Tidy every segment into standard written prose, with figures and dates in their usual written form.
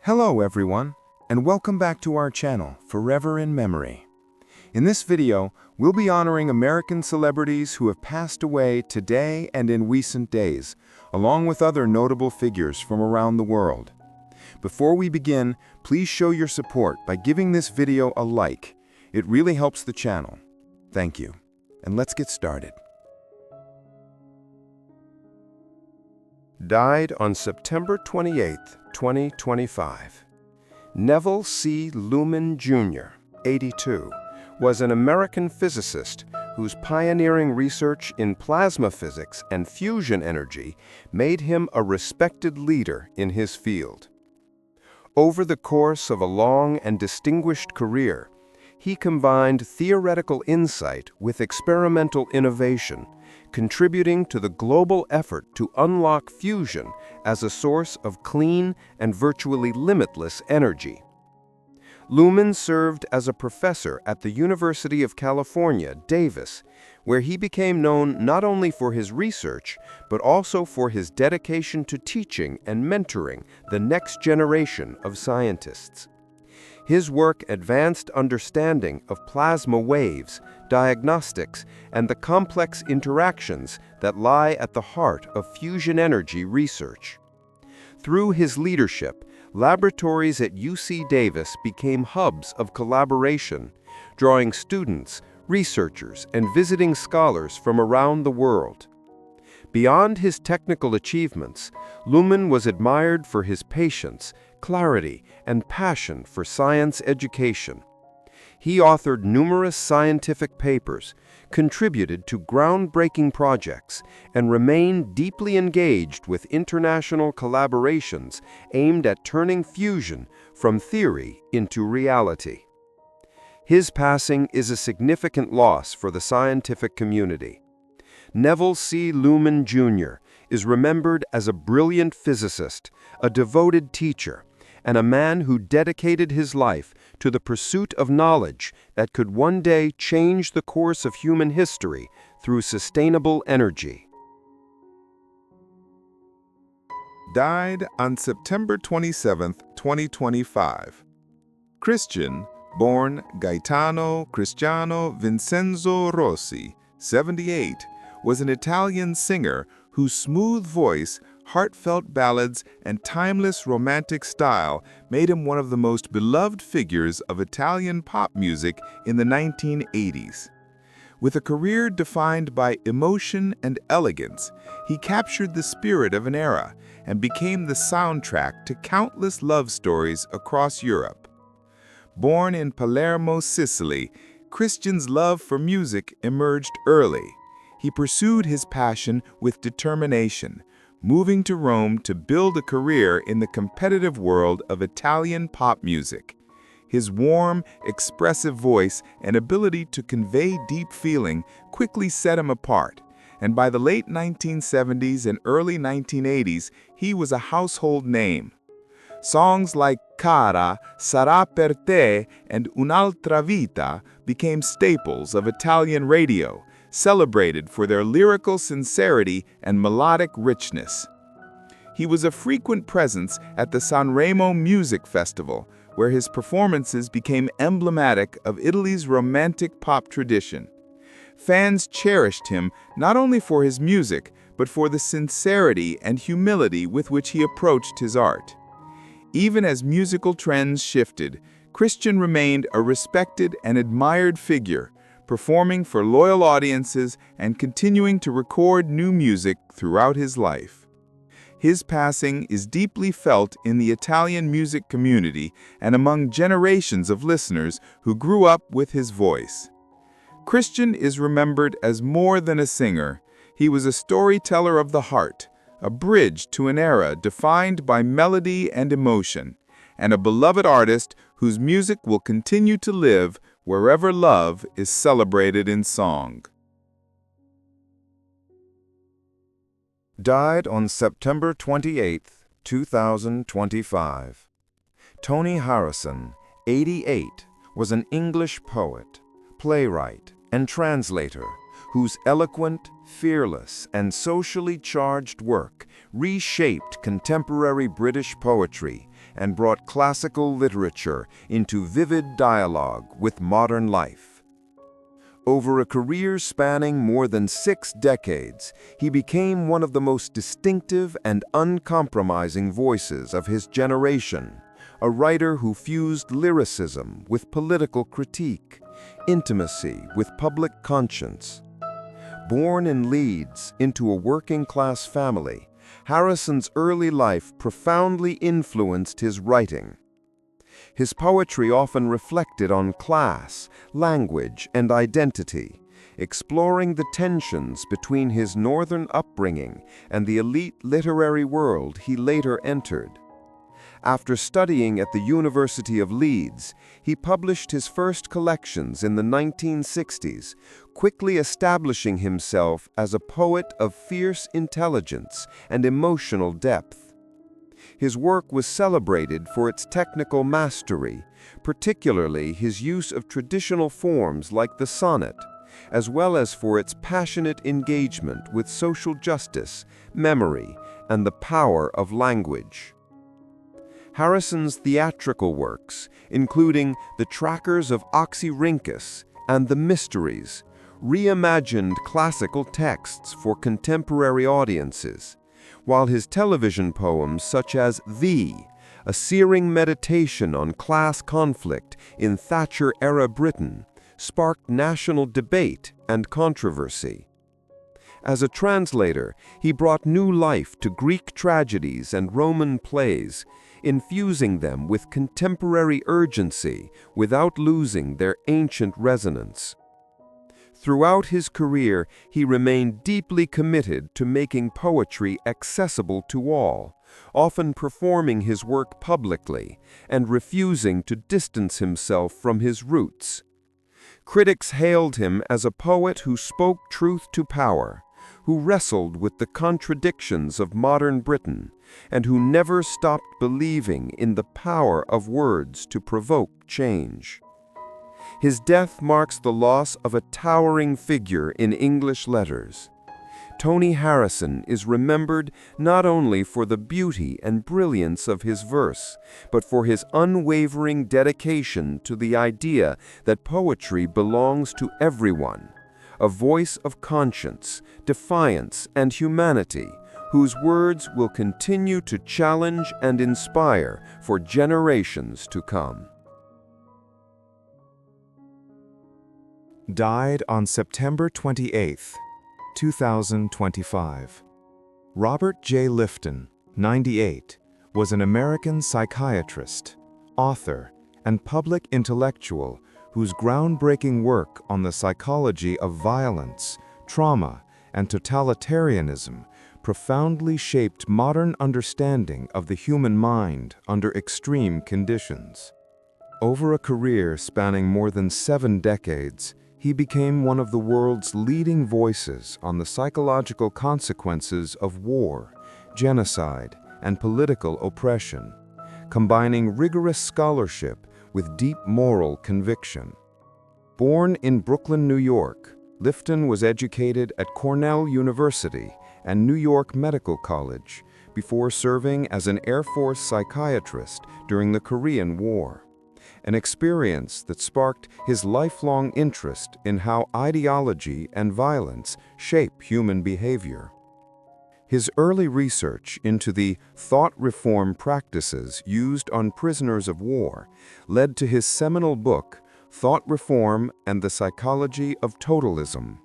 Hello everyone, and welcome back to our channel, Forever in Memory. In this video, we'll be honoring American celebrities who have passed away today and in recent days, along with other notable figures from around the world. Before we begin, please show your support by giving this video a like. It really helps the channel. Thank you. And let's get started. Died on September 28, 2025. Neville C. Luhmann, Jr., 82, was an American physicist whose pioneering research in plasma physics and fusion energy made him a respected leader in his field. Over the course of a long and distinguished career, he combined theoretical insight with experimental innovation, contributing to the global effort to unlock fusion as a source of clean and virtually limitless energy. Luhmann served as a professor at the University of California, Davis, where he became known not only for his research, but also for his dedication to teaching and mentoring the next generation of scientists. His work advanced understanding of plasma waves, diagnostics, and the complex interactions that lie at the heart of fusion energy research. Through his leadership, laboratories at UC Davis became hubs of collaboration, drawing students, researchers, and visiting scholars from around the world. Beyond his technical achievements, Luhmann was admired for his patience, clarity, and passion for science education. He authored numerous scientific papers, contributed to groundbreaking projects, and remained deeply engaged with international collaborations aimed at turning fusion from theory into reality. His passing is a significant loss for the scientific community. Neville C. Luhmann, Jr. is remembered as a brilliant physicist, a devoted teacher, and a man who dedicated his life to the pursuit of knowledge that could one day change the course of human history through sustainable energy. Died on September 27, 2025. Christian, born Gaetano Cristiano Vincenzo Rossi, 78, was an Italian singer whose smooth voice, heartfelt ballads, and timeless romantic style made him one of the most beloved figures of Italian pop music in the 1980s. With a career defined by emotion and elegance, he captured the spirit of an era and became the soundtrack to countless love stories across Europe. Born in Palermo, Sicily, Christian's love for music emerged early. He pursued his passion with determination, moving to Rome to build a career in the competitive world of Italian pop music. His warm, expressive voice and ability to convey deep feeling quickly set him apart, and by the late 1970s and early 1980s, he was a household name. Songs like Cara, Sarà per te, and Un'altra vita became staples of Italian radio, celebrated for their lyrical sincerity and melodic richness. He was a frequent presence at the Sanremo Music Festival, where his performances became emblematic of Italy's romantic pop tradition. Fans cherished him not only for his music, but for the sincerity and humility with which he approached his art. Even as musical trends shifted, Christian remained a respected and admired figure, performing for loyal audiences and continuing to record new music throughout his life. His passing is deeply felt in the Italian music community and among generations of listeners who grew up with his voice. Christian is remembered as more than a singer. He was a storyteller of the heart, a bridge to an era defined by melody and emotion, and a beloved artist whose music will continue to live wherever love is celebrated in song. Died on September 28, 2025. Tony Harrison, 88, was an English poet, playwright, and translator whose eloquent, fearless, and socially charged work reshaped contemporary British poetry and brought classical literature into vivid dialogue with modern life. Over a career spanning more than 6 decades, he became one of the most distinctive and uncompromising voices of his generation, a writer who fused lyricism with political critique, intimacy with public conscience. Born in Leeds into a working-class family, Harrison's early life profoundly influenced his writing. His poetry often reflected on class, language, and identity, exploring the tensions between his northern upbringing and the elite literary world he later entered. After studying at the University of Leeds, he published his first collections in the 1960s, quickly establishing himself as a poet of fierce intelligence and emotional depth. His work was celebrated for its technical mastery, particularly his use of traditional forms like the sonnet, as well as for its passionate engagement with social justice, memory, and the power of language. Harrison's theatrical works, including The Trackers of Oxyrhynchus and The Mysteries, reimagined classical texts for contemporary audiences, while his television poems such as Thee, a searing meditation on class conflict in Thatcher-era Britain, sparked national debate and controversy. As a translator, he brought new life to Greek tragedies and Roman plays, infusing them with contemporary urgency without losing their ancient resonance. Throughout his career, he remained deeply committed to making poetry accessible to all, often performing his work publicly and refusing to distance himself from his roots. Critics hailed him as a poet who spoke truth to power, who wrestled with the contradictions of modern Britain, and who never stopped believing in the power of words to provoke change. His death marks the loss of a towering figure in English letters. Tony Harrison is remembered not only for the beauty and brilliance of his verse, but for his unwavering dedication to the idea that poetry belongs to everyone, a voice of conscience, defiance, and humanity, whose words will continue to challenge and inspire for generations to come. Died on September 28, 2025. Robert J. Lifton, 98, was an American psychiatrist, author, and public intellectual whose groundbreaking work on the psychology of violence, trauma, and totalitarianism profoundly shaped modern understanding of the human mind under extreme conditions. Over a career spanning more than 7 decades, he became one of the world's leading voices on the psychological consequences of war, genocide, and political oppression, combining rigorous scholarship with deep moral conviction. Born in Brooklyn, New York, Lifton was educated at Cornell University and New York Medical College before serving as an Air Force psychiatrist during the Korean War, an experience that sparked his lifelong interest in how ideology and violence shape human behavior. His early research into the thought reform practices used on prisoners of war led to his seminal book, Thought Reform and the Psychology of Totalism,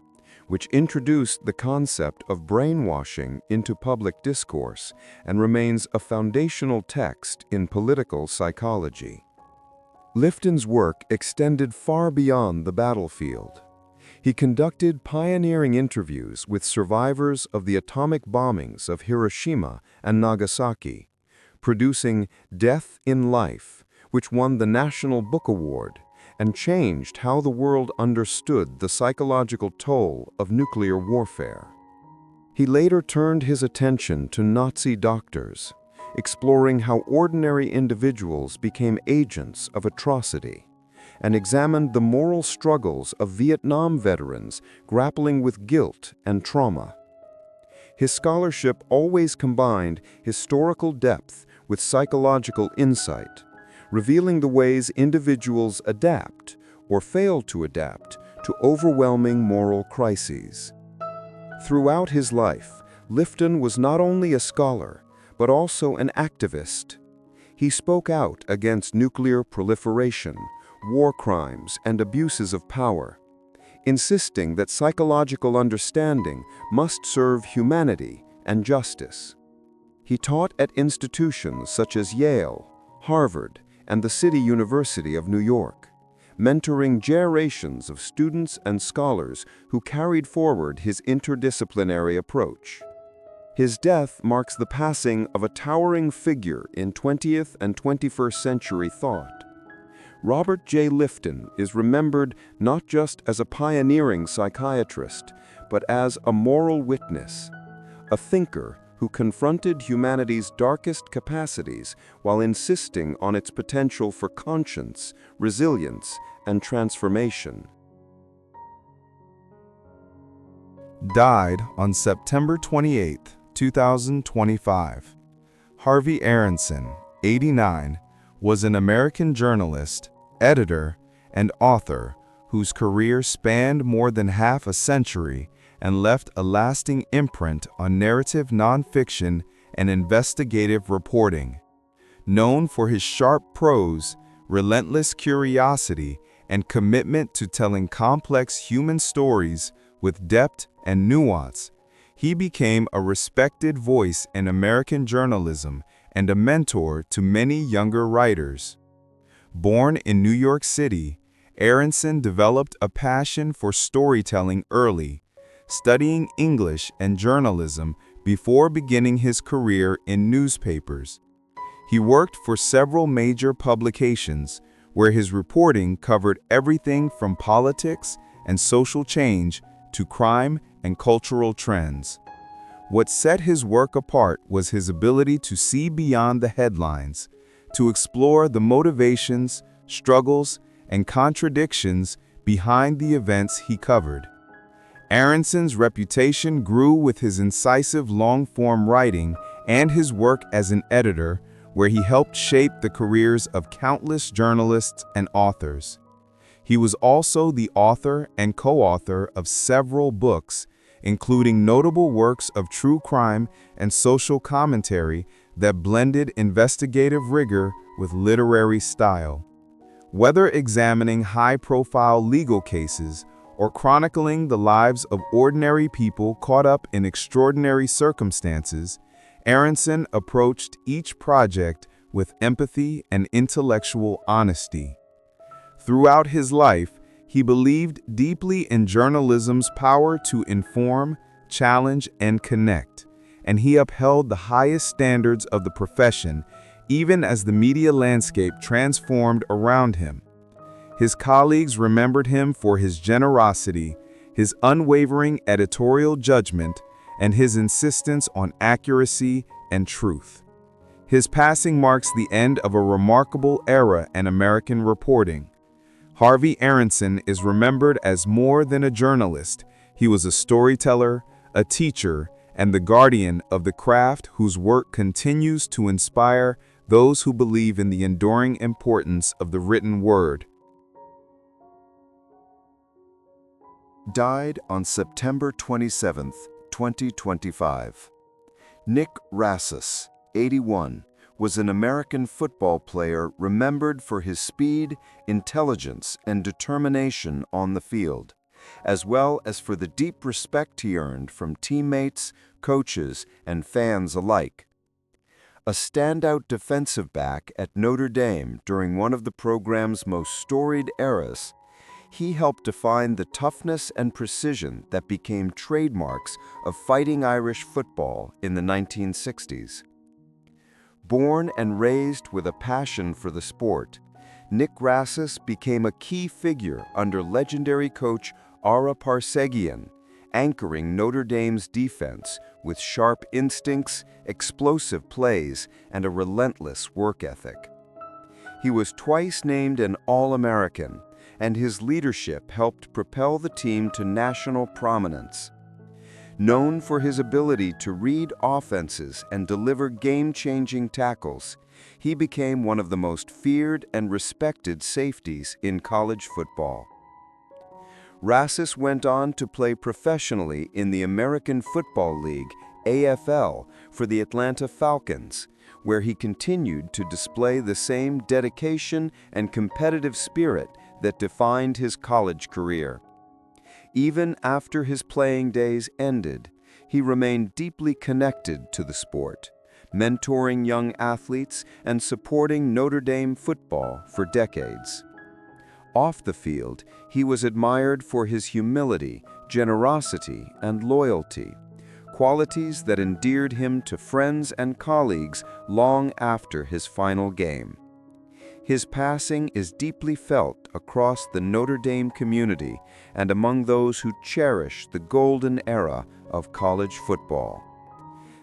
which introduced the concept of brainwashing into public discourse and remains a foundational text in political psychology. Lifton's work extended far beyond the battlefield. He conducted pioneering interviews with survivors of the atomic bombings of Hiroshima and Nagasaki, producing Death in Life, which won the National Book Award and changed how the world understood the psychological toll of nuclear warfare. He later turned his attention to Nazi doctors, exploring how ordinary individuals became agents of atrocity, and examined the moral struggles of Vietnam veterans grappling with guilt and trauma. His scholarship always combined historical depth with psychological insight, revealing the ways individuals adapt or fail to adapt to overwhelming moral crises. Throughout his life, Lifton was not only a scholar, but also an activist. He spoke out against nuclear proliferation, war crimes, and abuses of power, insisting that psychological understanding must serve humanity and justice. He taught at institutions such as Yale, Harvard, and the City University of New York, mentoring generations of students and scholars who carried forward his interdisciplinary approach. His death marks the passing of a towering figure in 20th and 21st century thought. Robert J. Lifton is remembered not just as a pioneering psychiatrist, but as a moral witness, a thinker who confronted humanity's darkest capacities while insisting on its potential for conscience, resilience, and transformation. Died on September 28, 2025. Harvey Aaronson, 89, was an American journalist, editor, and author whose career spanned more than half a century and left a lasting imprint on narrative nonfiction and investigative reporting. Known for his sharp prose, relentless curiosity, and commitment to telling complex human stories with depth and nuance, he became a respected voice in American journalism and a mentor to many younger writers. Born in New York City, Aaronson developed a passion for storytelling early, studying English and journalism before beginning his career in newspapers. He worked for several major publications, where his reporting covered everything from politics and social change to crime and cultural trends. What set his work apart was his ability to see beyond the headlines, to explore the motivations, struggles, and contradictions behind the events he covered. Aaronson's reputation grew with his incisive long-form writing and his work as an editor, where he helped shape the careers of countless journalists and authors. He was also the author and co-author of several books, including notable works of true crime and social commentary that blended investigative rigor with literary style. Whether examining high-profile legal cases or chronicling the lives of ordinary people caught up in extraordinary circumstances, Aaronson approached each project with empathy and intellectual honesty. Throughout his life, he believed deeply in journalism's power to inform, challenge, and connect, and he upheld the highest standards of the profession, even as the media landscape transformed around him. His colleagues remembered him for his generosity, his unwavering editorial judgment, and his insistence on accuracy and truth. His passing marks the end of a remarkable era in American reporting. Harvey Aaronson is remembered as more than a journalist. He was a storyteller, a teacher, and the guardian of the craft whose work continues to inspire those who believe in the enduring importance of the written word. Died on September 27, 2025. Nick Rassus, 81, was an American football player remembered for his speed, intelligence, and determination on the field, as well as for the deep respect he earned from teammates, coaches, and fans alike. A standout defensive back at Notre Dame during one of the program's most storied eras, he helped define the toughness and precision that became trademarks of Fighting Irish football in the 1960s. Born and raised with a passion for the sport, Nick Rassus became a key figure under legendary coach Ara Parseghian, anchoring Notre Dame's defense with sharp instincts, explosive plays, and a relentless work ethic. He was twice named an All-American, and his leadership helped propel the team to national prominence. Known for his ability to read offenses and deliver game-changing tackles, he became one of the most feared and respected safeties in college football. Rassus went on to play professionally in the American Football League, AFL, for the Atlanta Falcons, where he continued to display the same dedication and competitive spirit that defined his college career. Even after his playing days ended, he remained deeply connected to the sport, mentoring young athletes and supporting Notre Dame football for decades. Off the field, he was admired for his humility, generosity, and loyalty, qualities that endeared him to friends and colleagues long after his final game. His passing is deeply felt across the Notre Dame community and among those who cherish the golden era of college football.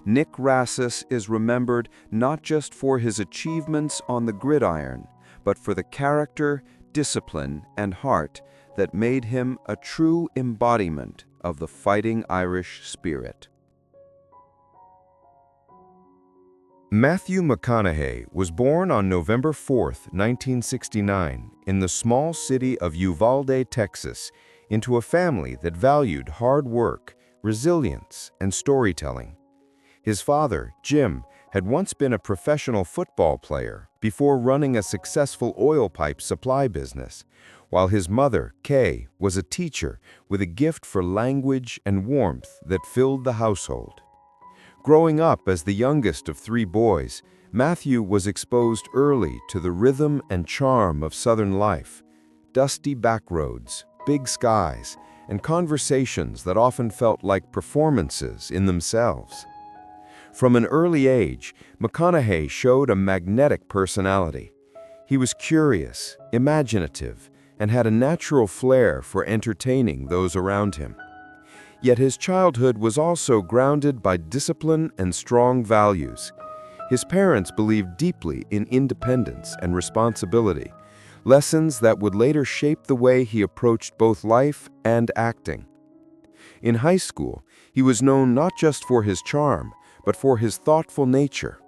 Nick Rassus is remembered not just for his achievements on the gridiron, but for the character, discipline, and heart that made him a true embodiment of the Fighting Irish spirit. Matthew McConaughey was born on November 4, 1969, in the small city of Uvalde, Texas, into a family that valued hard work, resilience, and storytelling. His father, Jim, had once been a professional football player before running a successful oil pipe supply business, while his mother, Kay, was a teacher with a gift for language and warmth that filled the household. Growing up as the youngest of 3 boys, Matthew was exposed early to the rhythm and charm of Southern life, dusty backroads, big skies, and conversations that often felt like performances in themselves. From an early age, McConaughey showed a magnetic personality. He was curious, imaginative, and had a natural flair for entertaining those around him. Yet his childhood was also grounded by discipline and strong values. His parents believed deeply in independence and responsibility, lessons that would later shape the way he approached both life and acting. In high school, he was known not just for his charm, but for his thoughtful nature,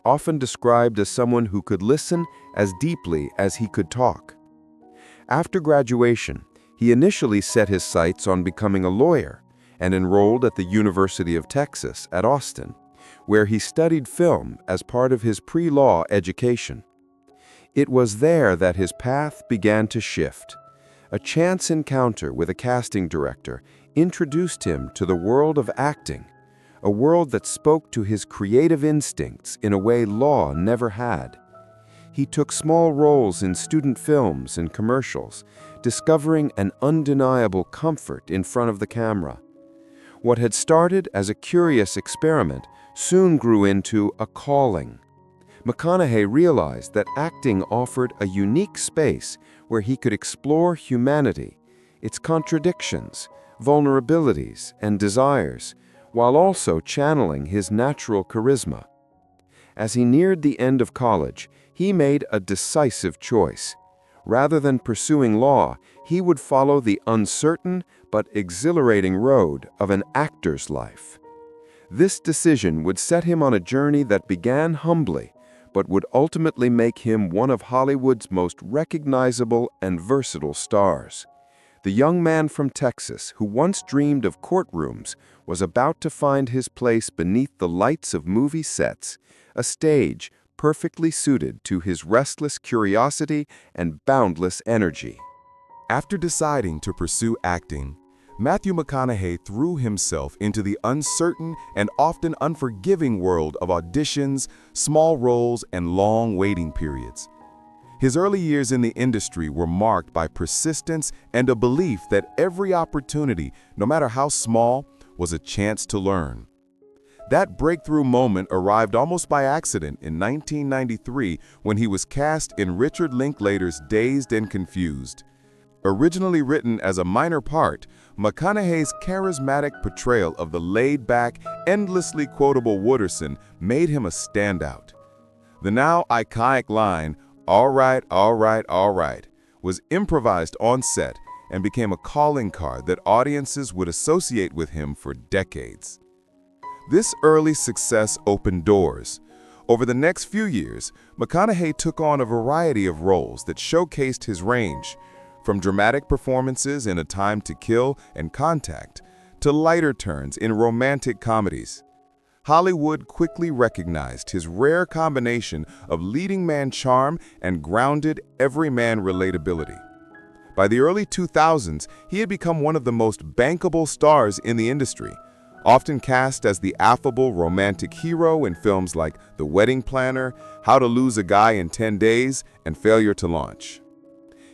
often described as someone who could listen as deeply as he could talk. After graduation, he initially set his sights on becoming a lawyer and enrolled at the University of Texas at Austin, where he studied film as part of his pre-law education. It was there that his path began to shift. A chance encounter with a casting director introduced him to the world of acting, a world that spoke to his creative instincts in a way law never had. He took small roles in student films and commercials, discovering an undeniable comfort in front of the camera. What had started as a curious experiment soon grew into a calling. McConaughey realized that acting offered a unique space where he could explore humanity, its contradictions, vulnerabilities, and desires, while also channeling his natural charisma. As he neared the end of college, he made a decisive choice. Rather than pursuing law, he would follow the uncertain but exhilarating road of an actor's life. This decision would set him on a journey that began humbly, but would ultimately make him one of Hollywood's most recognizable and versatile stars. The young man from Texas who once dreamed of courtrooms was about to find his place beneath the lights of movie sets, a stage perfectly suited to his restless curiosity and boundless energy. After deciding to pursue acting, Matthew McConaughey threw himself into the uncertain and often unforgiving world of auditions, small roles, and long waiting periods. His early years in the industry were marked by persistence and a belief that every opportunity, no matter how small, was a chance to learn. That breakthrough moment arrived almost by accident in 1993 when he was cast in Richard Linklater's Dazed and Confused. Originally written as a minor part, McConaughey's charismatic portrayal of the laid-back, endlessly quotable Wooderson made him a standout. The now iconic line, "All right, all right, all right," was improvised on set and became a calling card that audiences would associate with him for decades. This early success opened doors. Over the next few years, McConaughey took on a variety of roles that showcased his range, from dramatic performances in A Time to Kill and Contact, to lighter turns in romantic comedies. Hollywood quickly recognized his rare combination of leading man charm and grounded everyman relatability. By the early 2000s, he had become one of the most bankable stars in the industry, often cast as the affable romantic hero in films like The Wedding Planner, How to Lose a Guy in 10 Days, and Failure to Launch.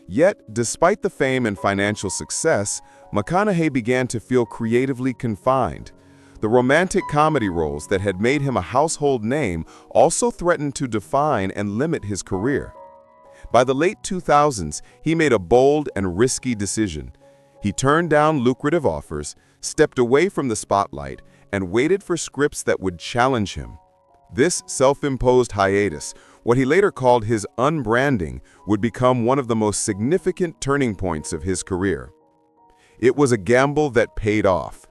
Yet, despite the fame and financial success, McConaughey began to feel creatively confined. The romantic comedy roles that had made him a household name also threatened to define and limit his career. By the late 2000s, he made a bold and risky decision. He turned down lucrative offers, stepped away from the spotlight, and waited for scripts that would challenge him. This self-imposed hiatus, what he later called his unbranding, would become one of the most significant turning points of his career. It was a gamble that paid off.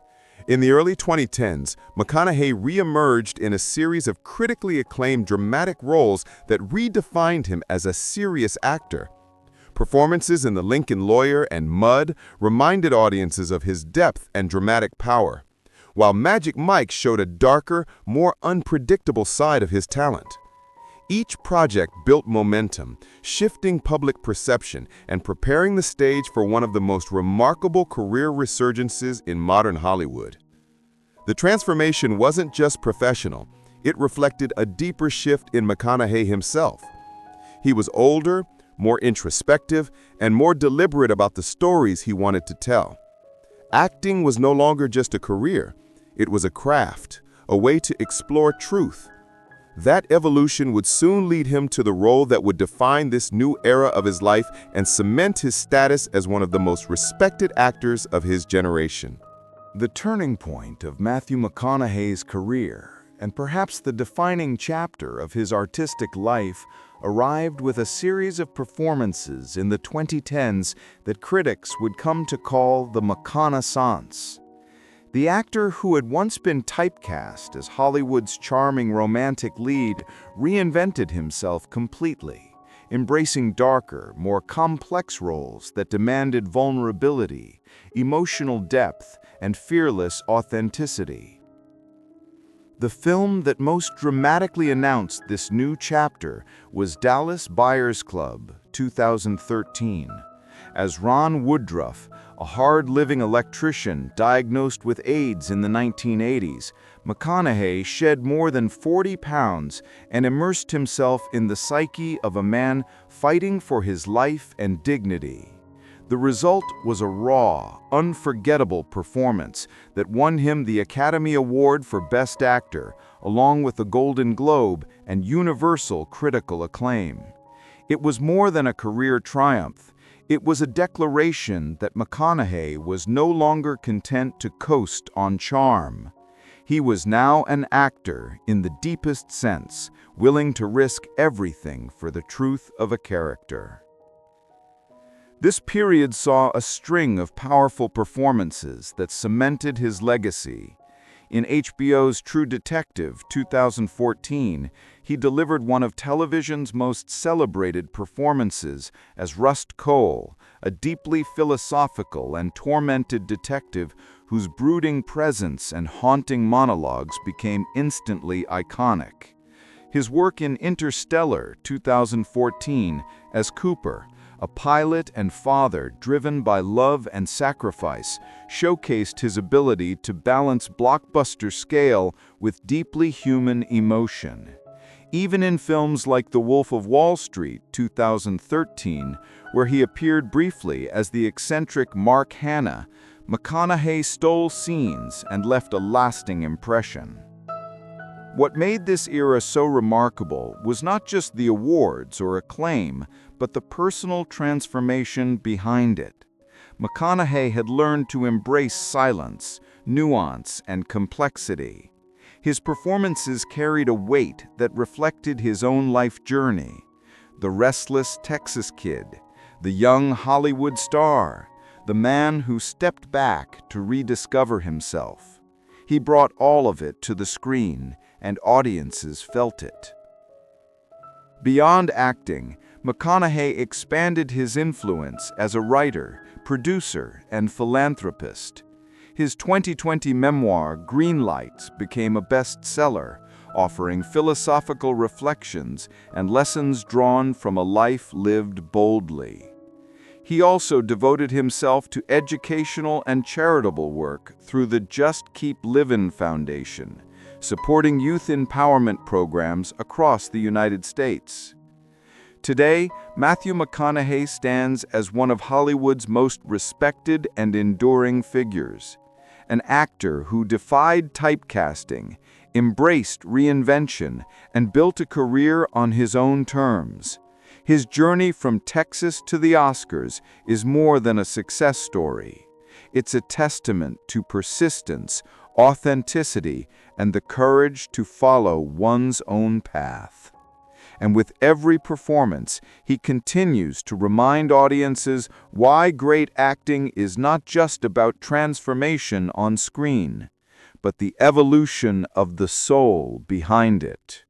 In the early 2010s, McConaughey re-emerged in a series of critically acclaimed dramatic roles that redefined him as a serious actor. Performances in The Lincoln Lawyer and Mud reminded audiences of his depth and dramatic power, while Magic Mike showed a darker, more unpredictable side of his talent. Each project built momentum, shifting public perception and preparing the stage for one of the most remarkable career resurgences in modern Hollywood. The transformation wasn't just professional, it reflected a deeper shift in McConaughey himself. He was older, more introspective, and more deliberate about the stories he wanted to tell. Acting was no longer just a career, it was a craft, a way to explore truth. That evolution would soon lead him to the role that would define this new era of his life and cement his status as one of the most respected actors of his generation. The turning point of Matthew McConaughey's career, and perhaps the defining chapter of his artistic life, arrived with a series of performances in the 2010s that critics would come to call the McConaissance. The actor who had once been typecast as Hollywood's charming romantic lead reinvented himself completely, embracing darker, more complex roles that demanded vulnerability, emotional depth, and fearless authenticity. The film that most dramatically announced this new chapter was Dallas Buyers Club, 2013. As Ron Woodruff, a hard-living electrician diagnosed with AIDS in the 1980s, McConaughey shed more than 40 pounds and immersed himself in the psyche of a man fighting for his life and dignity. The result was a raw, unforgettable performance that won him the Academy Award for Best Actor, along with the Golden Globe and universal critical acclaim. It was more than a career triumph. It was a declaration that McConaughey was no longer content to coast on charm. He was now an actor in the deepest sense, willing to risk everything for the truth of a character. This period saw a string of powerful performances that cemented his legacy. In HBO's True Detective, 2014, he delivered one of television's most celebrated performances as Rust Cohle, a deeply philosophical and tormented detective whose brooding presence and haunting monologues became instantly iconic. His work in Interstellar, 2014, as Cooper, a pilot and father driven by love and sacrifice, showcased his ability to balance blockbuster scale with deeply human emotion. Even in films like The Wolf of Wall Street, 2013, where he appeared briefly as the eccentric Mark Hanna, McConaughey stole scenes and left a lasting impression. What made this era so remarkable was not just the awards or acclaim, but the personal transformation behind it. McConaughey had learned to embrace silence, nuance, and complexity. His performances carried a weight that reflected his own life journey. The restless Texas kid, the young Hollywood star, the man who stepped back to rediscover himself. He brought all of it to the screen, and audiences felt it. Beyond acting, McConaughey expanded his influence as a writer, producer, and philanthropist. His 2020 memoir, Green Lights, became a bestseller, offering philosophical reflections and lessons drawn from a life lived boldly. He also devoted himself to educational and charitable work through the Just Keep Livin' Foundation, supporting youth empowerment programs across the United States. Today, Matthew McConaughey stands as one of Hollywood's most respected and enduring figures, an actor who defied typecasting, embraced reinvention, and built a career on his own terms. His journey from Texas to the Oscars is more than a success story. It's a testament to persistence, authenticity, and the courage to follow one's own path. And with every performance, he continues to remind audiences why great acting is not just about transformation on screen, but the evolution of the soul behind it.